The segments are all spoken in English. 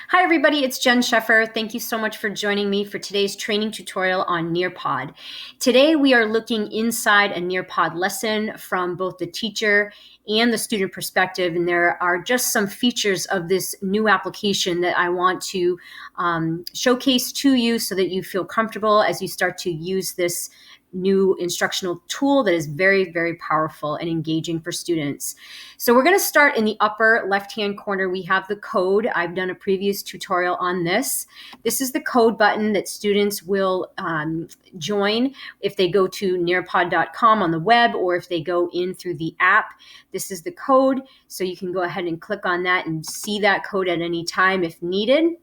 Hi everybody, it's Jen Sheffer. Thank you so much for joining me for today's training tutorial on Nearpod. Today we are looking inside a Nearpod lesson from both the teacher and the student perspective, and there are just some features of this new application that I want to showcase to you so that you feel comfortable as you start to use this new instructional tool that is very, very powerful and engaging for students. So we're going to start in the upper left-hand corner. We have the code. I've done a previous tutorial on this. This is the code button that students will join if they go to nearpod.com on the web or if they go in through the app. This is the code, so you can go ahead and click on that and see that code at any time if needed.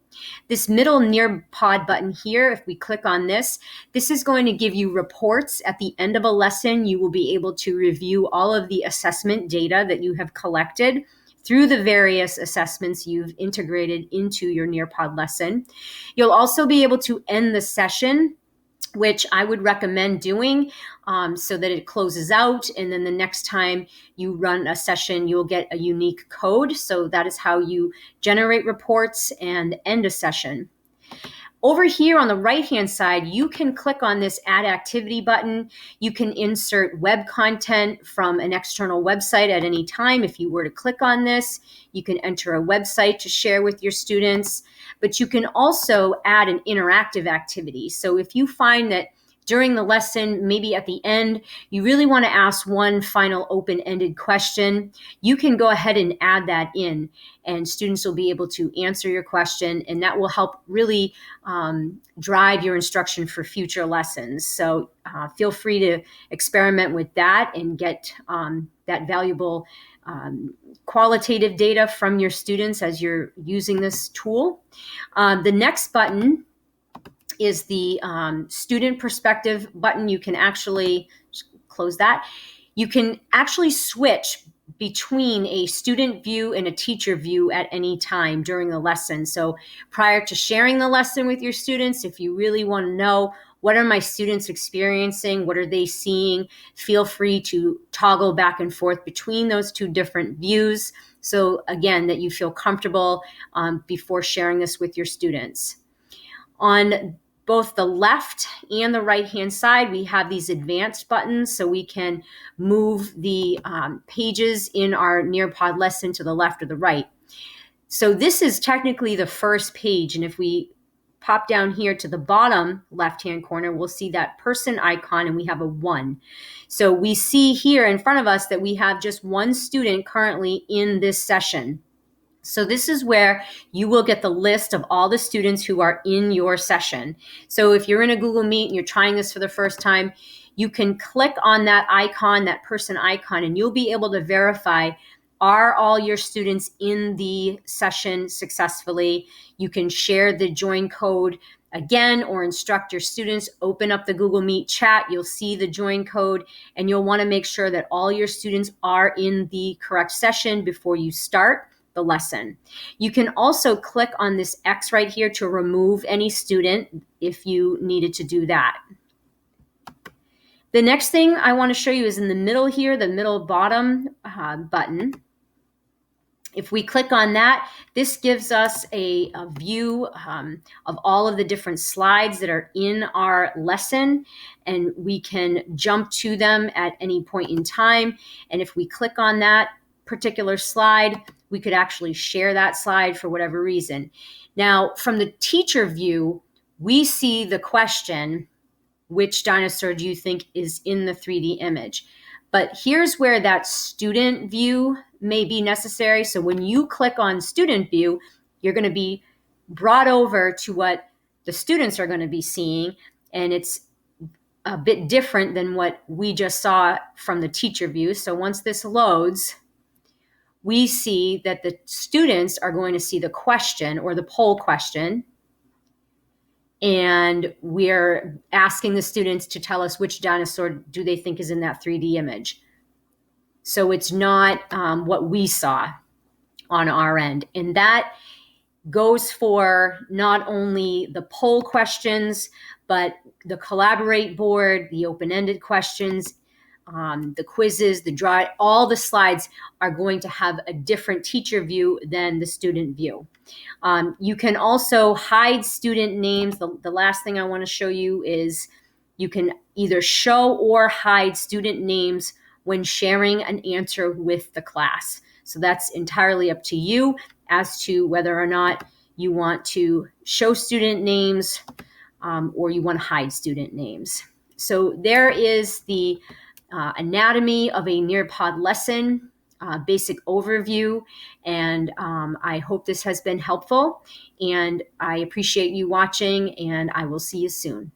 This middle Nearpod button here, if we click on this, this is going to give you reports. At the end of a lesson, you will be able to review all of the assessment data that you have collected through the various assessments you've integrated into your Nearpod lesson. You'll also be able to end the session, which I would recommend doing so that it closes out. And then the next time you run a session, you'll get a unique code. So that is how you generate reports and end a session. Over here on the right-hand side, you can click on this Add Activity button. You can insert web content from an external website at any time. If you were to click on this, you can enter a website to share with your students, but you can also add an interactive activity. So if you find that during the lesson, maybe at the end, you really want to ask one final open-ended question, you can go ahead and add that in, and students will be able to answer your question, and that will help really drive your instruction for future lessons. So feel free to experiment with that and get that valuable qualitative data from your students as you're using this tool. The next button is the student perspective button. You can actually close that. You can actually switch between a student view and a teacher view at any time during the lesson. So prior to sharing the lesson with your students, if you really want to know what are my students experiencing, what are they seeing, feel free to toggle back and forth between those two different views. So again, that you feel comfortable before sharing this with your students. On both the left and the right-hand side, we have these advanced buttons, so we can move the pages in our Nearpod lesson to the left or the right. So this is technically the first page, and if we pop down here to the bottom left-hand corner, we'll see that person icon, and we have a 1. So we see here in front of us that we have just one student currently in this session. So this is where you will get the list of all the students who are in your session. So if you're in a Google Meet and you're trying this for the first time, you can click on that icon, that person icon, and you'll be able to verify, are all your students in the session successfully? You can share the join code again or instruct your students, open up the Google Meet chat, you'll see the join code, and you'll want to make sure that all your students are in the correct session before you start the lesson. You can also click on this X right here to remove any student if you needed to do that. The next thing I want to show you is in the middle here, the middle bottom button. If we click on that, this gives us a view of all of the different slides that are in our lesson, and we can jump to them at any point in time. And if we click on that particular slide, we could actually share that slide for whatever reason. Now, from the teacher view, we see the question, which dinosaur do you think is in the 3D image? But here's where that student view may be necessary. So when you click on student view, you're going to be brought over to what the students are going to be seeing, and it's a bit different than what we just saw from the teacher view. So once this loads, we see that the students are going to see the question or the poll question, and we're asking the students to tell us which dinosaur do they think is in that 3D image. So it's not what we saw on our end. And that goes for not only the poll questions, but the Collaborate board, the open-ended questions, the quizzes, the draw, all the slides are going to have a different teacher view than the student view. You can also hide student names. The last thing I want to show you is you can either show or hide student names when sharing an answer with the class. So that's entirely up to you as to whether or not you want to show student names or you want to hide student names. So there is the anatomy of a Nearpod lesson, basic overview, and I hope this has been helpful, and I appreciate you watching, and I will see you soon.